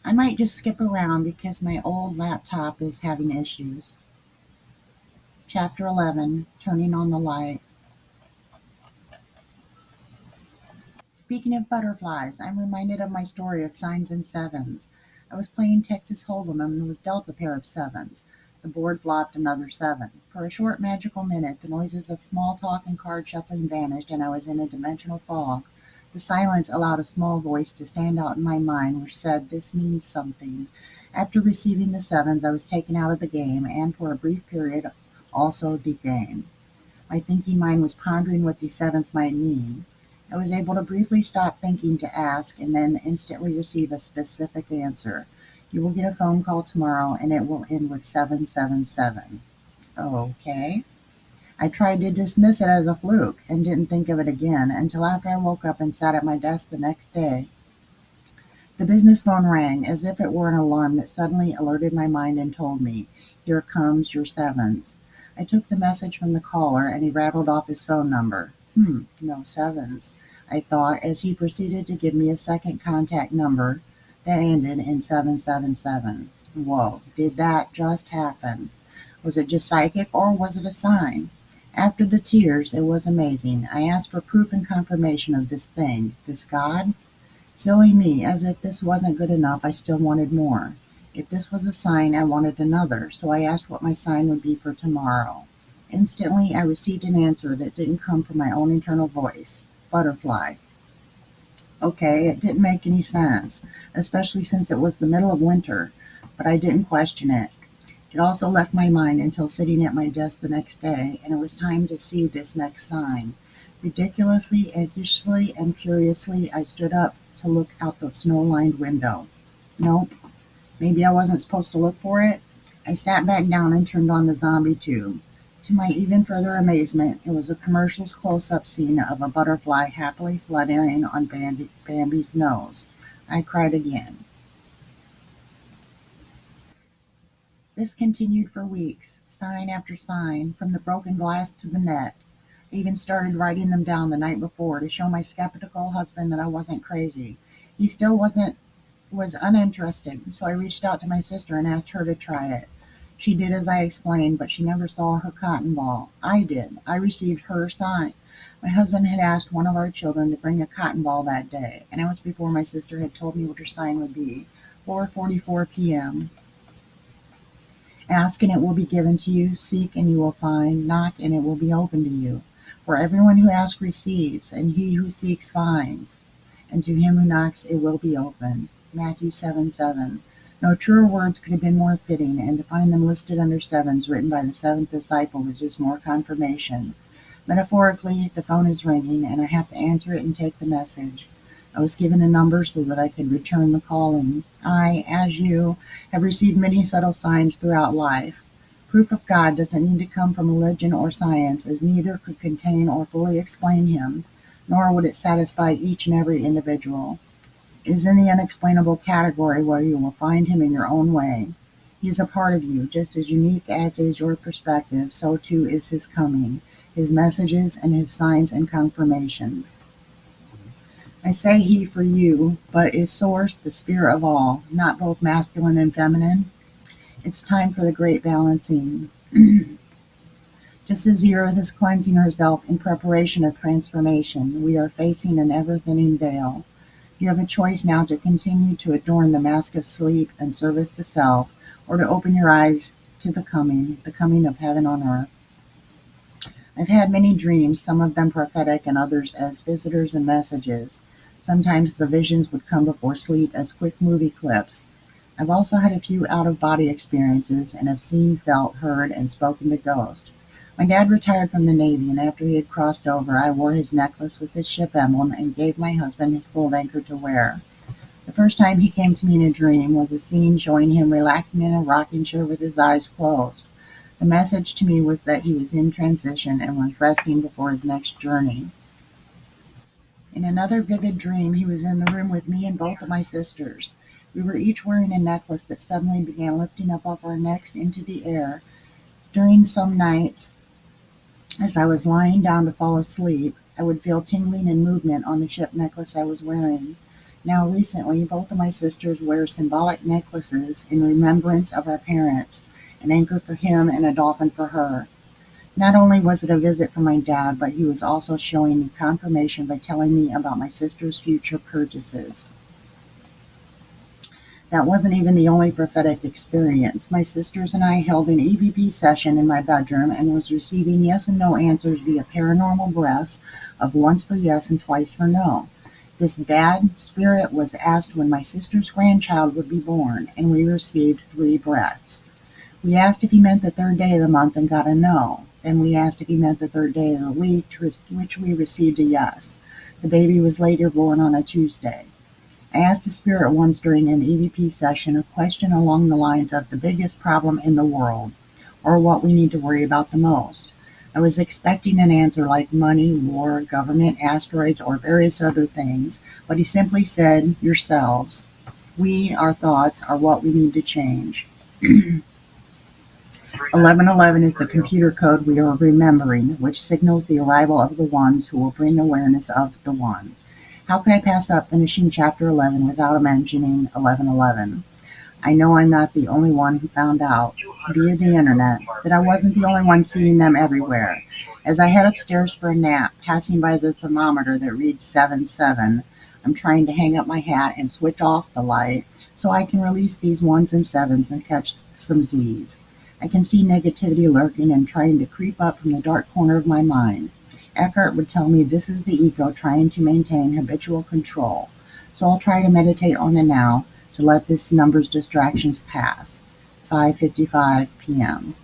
I might just skip around because my old laptop is having issues. Chapter 11, Turning on the Light. Speaking of butterflies, I'm reminded of my story of signs and sevens. I was playing Texas Hold'em and was dealt a pair of sevens. The board flopped another seven. For a short magical minute, the noises of small talk and card shuffling vanished, and I was in a dimensional fog. The silence allowed a small voice to stand out in my mind, which said, "This means something." After receiving the sevens, I was taken out of the game, and for a brief period, also the game. My thinking mind was pondering what these sevens might mean. I was able to briefly stop thinking to ask and then instantly receive a specific answer. "You will get a phone call tomorrow and it will end with 777. Okay. I tried to dismiss it as a fluke and didn't think of it again until after I woke up and sat at my desk the next day. The business phone rang as if it were an alarm that suddenly alerted my mind and told me, "Here comes your sevens." I took the message from the caller and he rattled off his phone number. No sevens, I thought as he proceeded to give me a second contact number that ended in 777. Whoa, did that just happen? Was it just psychic or was it a sign? After the tears, it was amazing. I asked for proof and confirmation of this thing, this God. Silly me, as if this wasn't good enough, I still wanted more. If this was a sign, I wanted another, so I asked what my sign would be for tomorrow. Instantly, I received an answer that didn't come from my own internal voice. Butterfly. Okay, it didn't make any sense, especially since it was the middle of winter, but I didn't question it. It also left my mind until sitting at my desk the next day, and it was time to see this next sign. Ridiculously, anxiously, and curiously, I stood up to look out the snow-lined window. Nope, maybe I wasn't supposed to look for it. I sat back down and turned on the zombie tube. To my even further amazement, it was a commercial's close-up scene of a butterfly happily fluttering on Bambi's nose. I cried again. This continued for weeks, sign after sign, from the broken glass to the net. I even started writing them down the night before to show my skeptical husband that I wasn't crazy. He still was uninterested, so I reached out to my sister and asked her to try it. She did as I explained, but she never saw her cotton ball. I did. I received her sign. My husband had asked one of our children to bring a cotton ball that day, and it was before my sister had told me what her sign would be. 4:44 p.m. Ask and it will be given to you. Seek and you will find. Knock and it will be opened to you. For everyone who asks receives, and he who seeks finds. And to him who knocks it will be opened. Matthew 7:7. No truer words could have been more fitting, and to find them listed under sevens written by the seventh disciple was just more confirmation. Metaphorically, the phone is ringing, and I have to answer it and take the message. I was given a number so that I could return the calling. I, as you, have received many subtle signs throughout life. Proof of God doesn't need to come from religion or science, as neither could contain or fully explain him, nor would it satisfy each and every individual. It is in the unexplainable category where you will find him in your own way. He is a part of you, just as unique as is your perspective, so too is his coming, his messages, and his signs and confirmations. I say he for you, but is source the spirit of all, not both masculine and feminine? It's time for the great balancing. Just as the earth is cleansing herself in preparation of transformation, we are facing an ever-thinning veil. You have a choice now to continue to adorn the mask of sleep and service to self, or to open your eyes to the coming of heaven on earth. I've had many dreams, some of them prophetic and others as visitors and messages. Sometimes the visions would come before sleep as quick movie clips. I've also had a few out-of-body experiences and have seen, felt, heard, and spoken to ghosts. My dad retired from the Navy, and after he had crossed over, I wore his necklace with his ship emblem and gave my husband his gold anchor to wear. The first time he came to me in a dream was a scene showing him relaxing in a rocking chair with his eyes closed. The message to me was that he was in transition and was resting before his next journey. In another vivid dream, he was in the room with me and both of my sisters. We were each wearing a necklace that suddenly began lifting up off our necks into the air. During some nights, as I was lying down to fall asleep, I would feel tingling and movement on the ship necklace I was wearing. Now recently, both of my sisters wear symbolic necklaces in remembrance of our parents, an anchor for him and a dolphin for her. Not only was it a visit from my dad, but he was also showing me confirmation by telling me about my sister's future purchases. That wasn't even the only prophetic experience. My sisters and I held an EVP session in my bedroom and was receiving yes and no answers via paranormal breaths of once for yes and twice for no. This dad spirit was asked when my sister's grandchild would be born, and we received 3 breaths. We asked if he meant the 3rd day of the month and got a no. Then we asked if he meant the 3rd day of the week, to which we received a yes. The baby was later born on a Tuesday. I asked a spirit once during an EVP session a question along the lines of the biggest problem in the world, or what we need to worry about the most. I was expecting an answer like money, war, government, asteroids, or various other things, but he simply said, yourselves. We, our thoughts, are what we need to change. 1111 is the computer code we are remembering, which signals the arrival of the ones who will bring awareness of the one. How can I pass up finishing chapter 11 without mentioning 1111? I know I'm not the only one who found out, via the internet, that I wasn't the only one seeing them everywhere. As I head upstairs for a nap, passing by the thermometer that reads 77, I'm trying to hang up my hat and switch off the light so I can release these ones and sevens and catch some Z's. I can see negativity lurking and trying to creep up from the dark corner of my mind. Eckhart would tell me this is the ego trying to maintain habitual control. So I'll try to meditate on the now to let this number's distractions pass. 5:55 p.m.